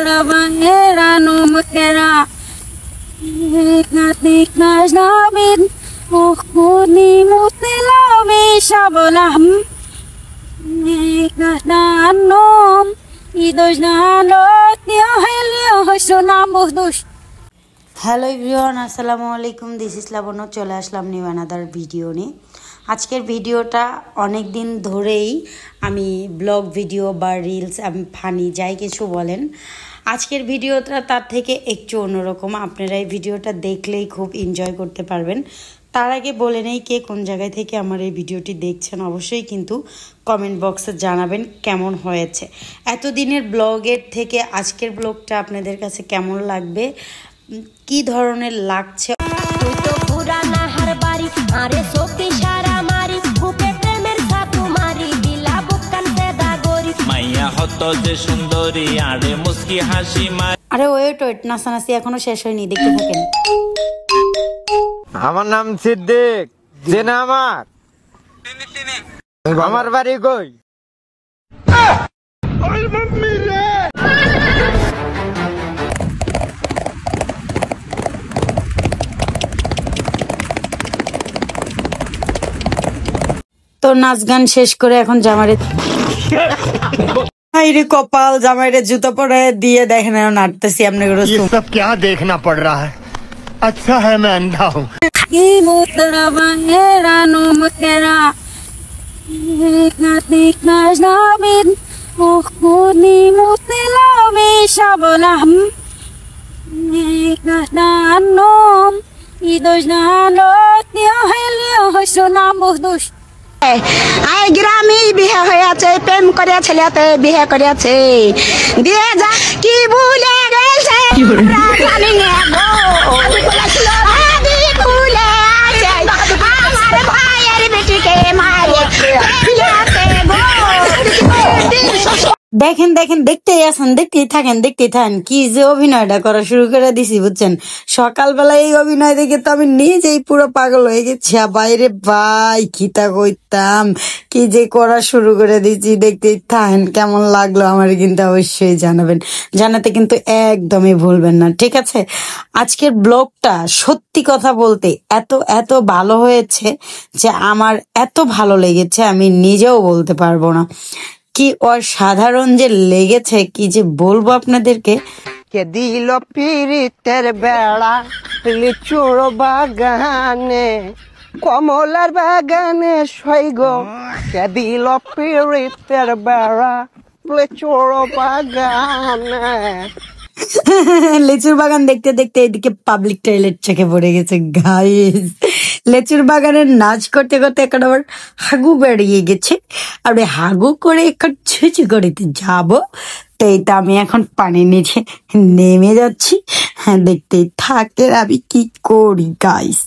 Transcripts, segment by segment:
trabalhar numa terra Natik namin Ukuni mutilami sabalam Nanom Idos nanot niyo helio sunambuh dus hello everyone, আসসালামু আলাইকুম। This is লাবণ্য। চলে আসলাম new another video নিয়ে। আজকের ভিডিওটা অনেক দিন ধরেই আমি ব্লগ ভিডিও বা রিলস ফানি যাই কিছু বলেন, আজকের ভিডিওটা তার থেকে একটু অন্যরকম। আপনারা এই ভিডিওটা দেখলেই খুব এনজয় করতে পারবেন। তার আগে বলে নেই, কে কোন জায়গায় থেকে আমার এই ভিডিওটি দেখছেন অবশ্যই কিন্তু কমেন্ট বক্সে জানাবেন কেমন হয়েছে। এতদিনের ব্লগের থেকে আজকের ব্লগটা আপনাদের কাছে কেমন লাগবে, কি ধরনের লাগছে। তুই তো পুরানা হার বাড়ি আরে সত্যি সারা মারি বুকে প্রেমের ছাতু মারি দিলা বুকান পেদা গরি মাইয়া হত যে সুন্দরী আরে মুস্কি হাসি মারি। আরে ওয়েট নাচানাচি এখনো শেষ হয়নি, দেখতে থাকেন। আমার নাম সিদ্দিক, চেনা আমার বাড়ি কই? তো নাচ গান শেষ করে এখন জামাইরে হাইরে কপাল, জামাইরে জুতো পরে দিয়ে দেখেন নাড়তেছি। আপনাকে सब क्या देखना पड़ रहा है? अच्छा है मैं अंधा हूँ। Ibu trabalhar numa terra Natik namin Ukuni mutilami sabalam Nanom Idos nanot niyo helio sunambuh dus I গ্রামে বিয়ে হয়েছে, প্রেম করে ছেলেতে বিয়ে করেছে, দিয়ে যা কি ভুলে গেছে জানি না গো। আদি খুলে আছে আমার ভাইয়ের বেটিকে মারিয়েছে গো। দেখেন দেখতেই আছেন, দেখতেই থাকেন কি যে অভিনয়টা করা শুরু করে দিছি বুঝছেন। সকালবেলা এই অভিনয় দেখে তো আমি নিজেই পুরো পাগল হয়ে গেছি। বাইরে ভাই খিতা কইতাম কি যে করা শুরু করে দিচ্ছি, দেখতেই থাকেন। কেমন লাগলো আমার কিন্তু অবশ্যই জানাবেন, জানাতে কিন্তু একদমই ভুলবেন না, ঠিক আছে। আজকের ব্লগটা সত্যি কথা বলতে এত ভালো হয়েছে যে আমার এত ভালো লেগেছে আমি নিজেও বলতে পারবো না। কি অসাধারণ যে লেগেছে, কি যে বলবো আপনাদেরকে। কে দিল পিরিতের বেড়া লিচুর বাগানে, কমলার বাগানে সৈগ। কে দিল পিরিতের বেড়া লিচুর বাগানে। লেচুর বাগান দেখতে দেখতে এদিকে পাবলিক টয়লেট চেকে পড়ে গেছে গাইস। লেচুর বাগানের নাচ করতে করতে এখন আবার হাগু বেরিয়ে গেছে, আর হাগু করে এখন ছুঁচু করিতে যাবো। তো এইটা আমি এখন পানি নিচে নেমে যাচ্ছি। হ্যাঁ, দেখতেই থাকেন আমি কি করি গাইস।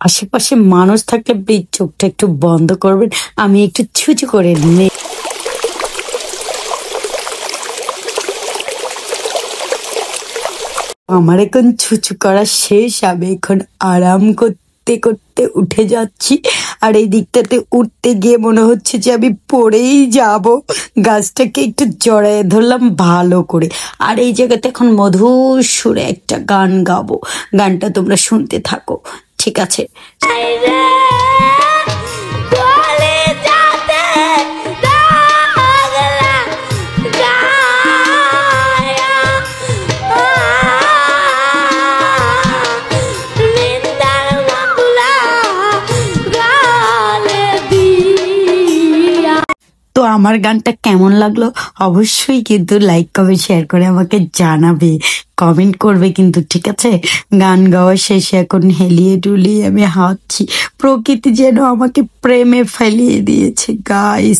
আশেপাশে মানুষ থাকলে প্লিজ চোখটা একটু বন্ধ করবেন, আমি একটু ছুঁচু করে নে। আমার এখন ছুচু করা শেষ, আমি এখন আরাম করতে করতে উঠে যাচ্ছি। আর এই দিকটাতে উঠতে গিয়ে মনে হচ্ছে যে আমি পড়েই যাব। গাছটাকে একটু জড়ায় ধরলাম ভালো করে। আর এই জায়গাতে এখন মধুর সুরে একটা গান গাবো, গানটা তোমরা শুনতে থাকো, ঠিক আছে। তো আমার গানটা কেমন লাগলো অবশ্যই কিন্তু লাইক কমেন্ট শেয়ার করে আমাকে জানাবে, কমেন্ট করবে কিন্তু, ঠিক আছে। গান গাওয়া শেষে এখন হেলিয়ে ডুলিয়ে আমি হাঁটছি। প্রকৃতি যেন আমাকে প্রেমে ফেলিয়ে দিয়েছে গাইস।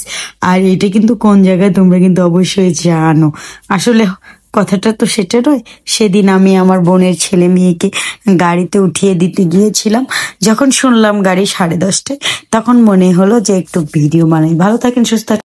আর এটা কিন্তু কোন জায়গায় তোমরা কিন্তু অবশ্যই জানো। আসলে কথাটা তো সেটা নয়, সেদিন আমি আমার বোনের ছেলে মেয়েকে গাড়িতে উঠিয়ে দিতে গিয়েছিলাম। যখন শুনলাম গাড়ি 10:30টায়, তখন মনে হলো যে একটু ভিডিও বানাই। ভালো থাকেন, সুস্থ থাকেন।